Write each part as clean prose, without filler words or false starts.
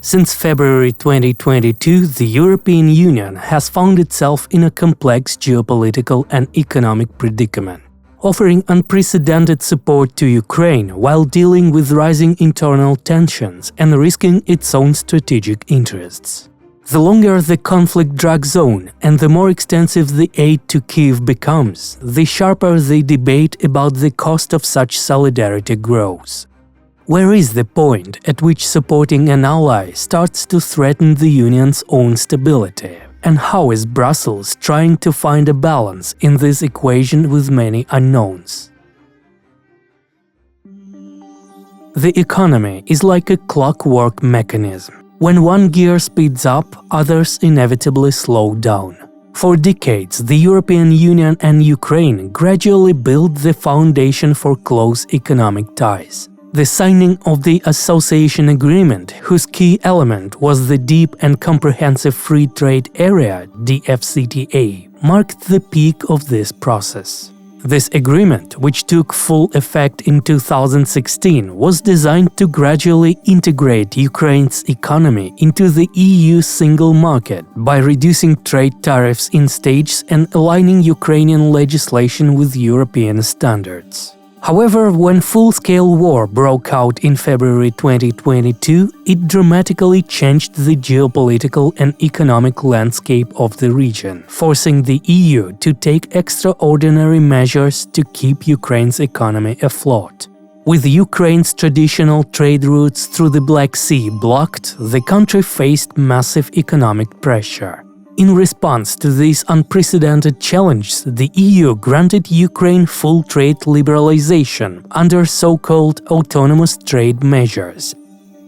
Since February 2022, the European Union has found itself in a complex geopolitical and economic predicament, offering unprecedented support to Ukraine while dealing with rising internal tensions and risking its own strategic interests. The longer the conflict drags on and the more extensive the aid to Kyiv becomes, the sharper the debate about the cost of such solidarity grows. Where is the point at which supporting an ally starts to threaten the Union's own stability? And how is Brussels trying to find a balance in this equation with many unknowns? The economy is like a clockwork mechanism. When one gear speeds up, others inevitably slow down. For decades, the European Union and Ukraine gradually built the foundation for close economic ties. The signing of the Association Agreement, whose key element was the Deep and Comprehensive Free Trade Area (DFCTA), marked the peak of this process. This agreement, which took full effect in 2016, was designed to gradually integrate Ukraine's economy into the EU single market by reducing trade tariffs in stages and aligning Ukrainian legislation with European standards. However, when full-scale war broke out in February 2022, it dramatically changed the geopolitical and economic landscape of the region, forcing the EU to take extraordinary measures to keep Ukraine's economy afloat. With Ukraine's traditional trade routes through the Black Sea blocked, the country faced massive economic pressure. In response to these unprecedented challenges, the EU granted Ukraine full trade liberalization under so-called autonomous trade measures.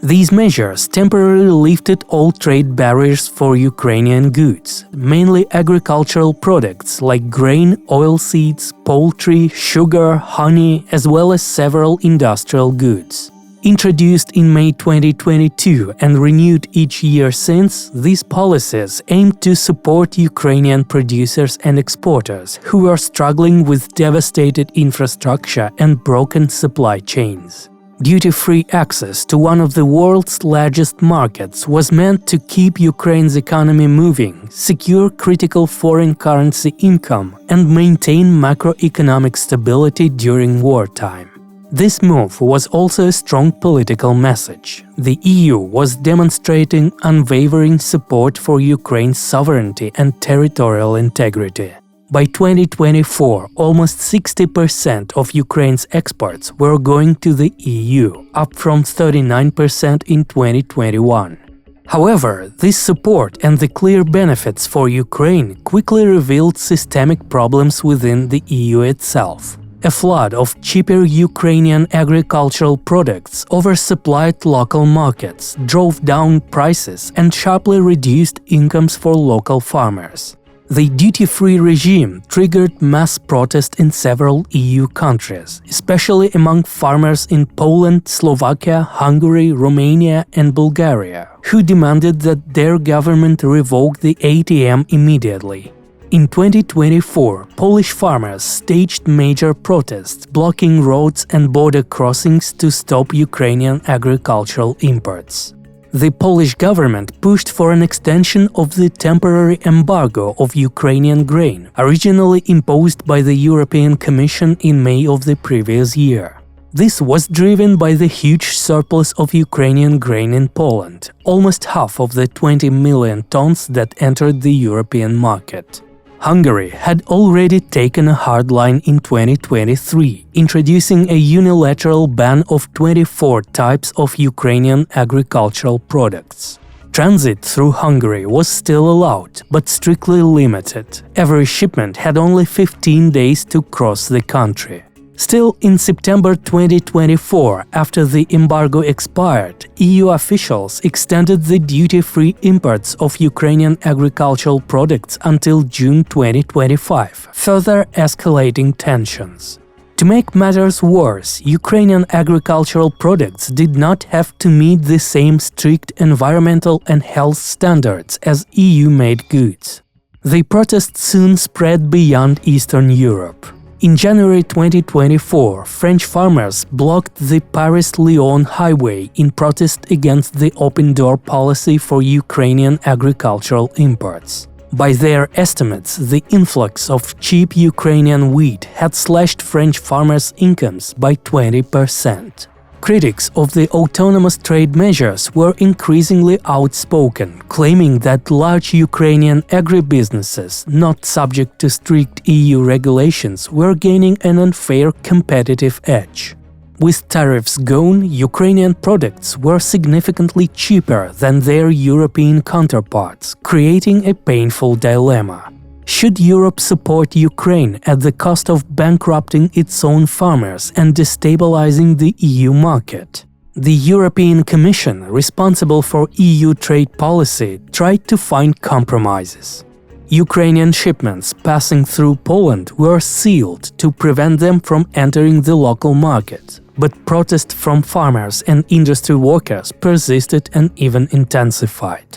These measures temporarily lifted all trade barriers for Ukrainian goods, mainly agricultural products like grain, oilseeds, poultry, sugar, honey, as well as several industrial goods. Introduced in May 2022 and renewed each year since, these policies aim to support Ukrainian producers and exporters who are struggling with devastated infrastructure and broken supply chains. Duty-free access to one of the world's largest markets was meant to keep Ukraine's economy moving, secure critical foreign currency income, and maintain macroeconomic stability during wartime. This move was also a strong political message. The EU was demonstrating unwavering support for Ukraine's sovereignty and territorial integrity. By 2024, almost 60% of Ukraine's exports were going to the EU, up from 39% in 2021. However, this support and the clear benefits for Ukraine quickly revealed systemic problems within the EU itself. A flood of cheaper Ukrainian agricultural products oversupplied local markets, drove down prices, and sharply reduced incomes for local farmers. The duty-free regime triggered mass protest in several EU countries, especially among farmers in Poland, Slovakia, Hungary, Romania, and Bulgaria, who demanded that their government revoke the ATM immediately. In 2024, Polish farmers staged major protests, blocking roads and border crossings to stop Ukrainian agricultural imports. The Polish government pushed for an extension of the temporary embargo of Ukrainian grain, originally imposed by the European Commission in May of the previous year. This was driven by the huge surplus of Ukrainian grain in Poland, almost half of the 20 million tons that entered the European market. Hungary had already taken a hard line in 2023, introducing a unilateral ban of 24 types of Ukrainian agricultural products. Transit through Hungary was still allowed, but strictly limited. Every shipment had only 15 days to cross the country. Still, in September 2024, after the embargo expired, EU officials extended the duty-free imports of Ukrainian agricultural products until June 2025, further escalating tensions. To make matters worse, Ukrainian agricultural products did not have to meet the same strict environmental and health standards as EU-made goods. The protests soon spread beyond Eastern Europe. In January 2024, French farmers blocked the Paris-Lyon highway in protest against the open-door policy for Ukrainian agricultural imports. By their estimates, the influx of cheap Ukrainian wheat had slashed French farmers' incomes by 20%. Critics of the autonomous trade measures were increasingly outspoken, claiming that large Ukrainian agribusinesses not subject to strict EU regulations were gaining an unfair competitive edge. With tariffs gone, Ukrainian products were significantly cheaper than their European counterparts, creating a painful dilemma. Should Europe support Ukraine at the cost of bankrupting its own farmers and destabilizing the EU market? The European Commission, responsible for EU trade policy, tried to find compromises. Ukrainian shipments passing through Poland were sealed to prevent them from entering the local market, but protest from farmers and industry workers persisted and even intensified.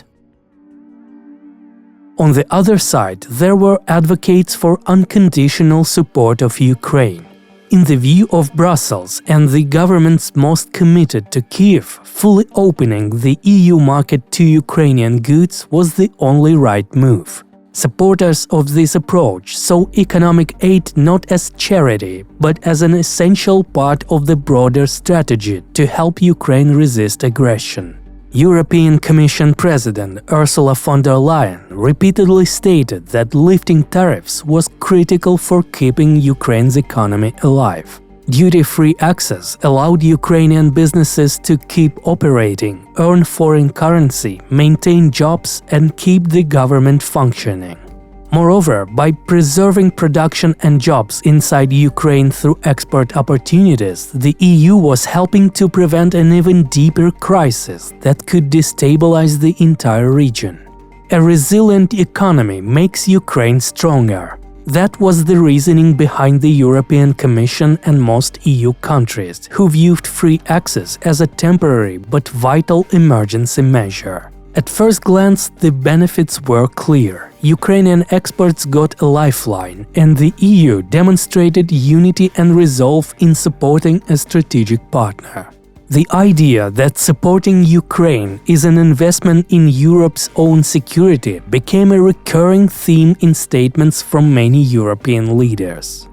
On the other side, there were advocates for unconditional support of Ukraine. In the view of Brussels and the governments most committed to Kyiv, fully opening the EU market to Ukrainian goods was the only right move. Supporters of this approach saw economic aid not as charity, but as an essential part of the broader strategy to help Ukraine resist aggression. European Commission President Ursula von der Leyen repeatedly stated that lifting tariffs was critical for keeping Ukraine's economy alive. Duty-free access allowed Ukrainian businesses to keep operating, earn foreign currency, maintain jobs, and keep the government functioning. Moreover, by preserving production and jobs inside Ukraine through export opportunities, the EU was helping to prevent an even deeper crisis that could destabilize the entire region. A resilient economy makes Ukraine stronger. That was the reasoning behind the European Commission and most EU countries, who viewed free access as a temporary but vital emergency measure. At first glance, the benefits were clear. Ukrainian exports got a lifeline, and the EU demonstrated unity and resolve in supporting a strategic partner. The idea that supporting Ukraine is an investment in Europe's own security became a recurring theme in statements from many European leaders.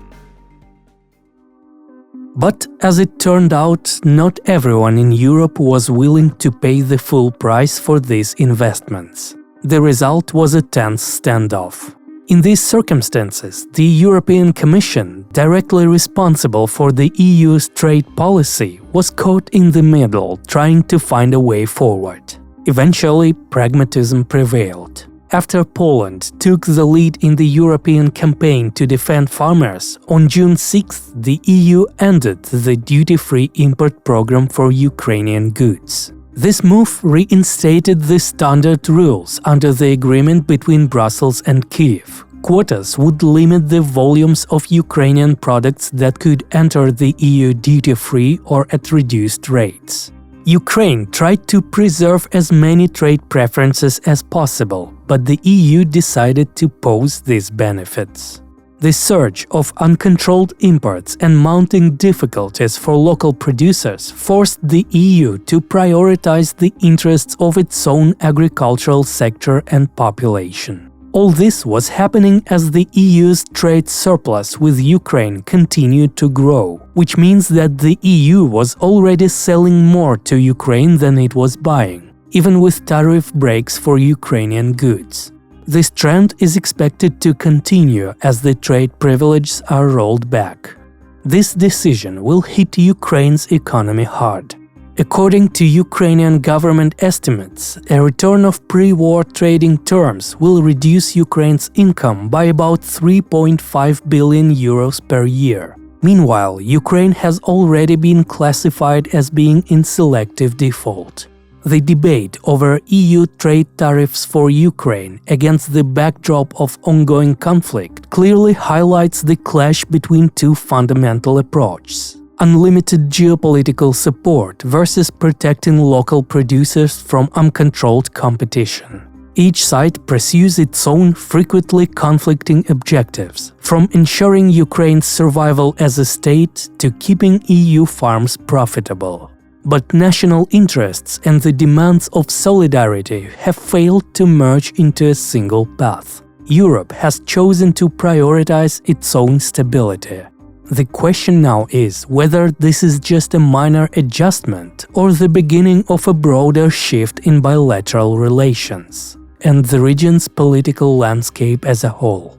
But as it turned out, not everyone in Europe was willing to pay the full price for these investments. The result was a tense standoff. In these circumstances, the European Commission, directly responsible for the EU's trade policy, was caught in the middle, trying to find a way forward. Eventually, pragmatism prevailed. After Poland took the lead in the European campaign to defend farmers, on June 6, the EU ended the duty-free import program for Ukrainian goods. This move reinstated the standard rules under the agreement between Brussels and Kyiv. Quotas would limit the volumes of Ukrainian products that could enter the EU duty-free or at reduced rates. Ukraine tried to preserve as many trade preferences as possible, but the EU decided to pause these benefits. The surge of uncontrolled imports and mounting difficulties for local producers forced the EU to prioritize the interests of its own agricultural sector and population. All this was happening as the EU's trade surplus with Ukraine continued to grow, which means that the EU was already selling more to Ukraine than it was buying, even with tariff breaks for Ukrainian goods. This trend is expected to continue as the trade privileges are rolled back. This decision will hit Ukraine's economy hard. According to Ukrainian government estimates, a return of pre-war trading terms will reduce Ukraine's income by about 3.5 billion euros per year. Meanwhile, Ukraine has already been classified as being in selective default. The debate over EU trade tariffs for Ukraine against the backdrop of ongoing conflict clearly highlights the clash between two fundamental approaches: unlimited geopolitical support versus protecting local producers from uncontrolled competition. Each side pursues its own frequently conflicting objectives, from ensuring Ukraine's survival as a state to keeping EU farms profitable. But national interests and the demands of solidarity have failed to merge into a single path. Europe has chosen to prioritize its own stability. The question now is whether this is just a minor adjustment or the beginning of a broader shift in bilateral relations and the region's political landscape as a whole.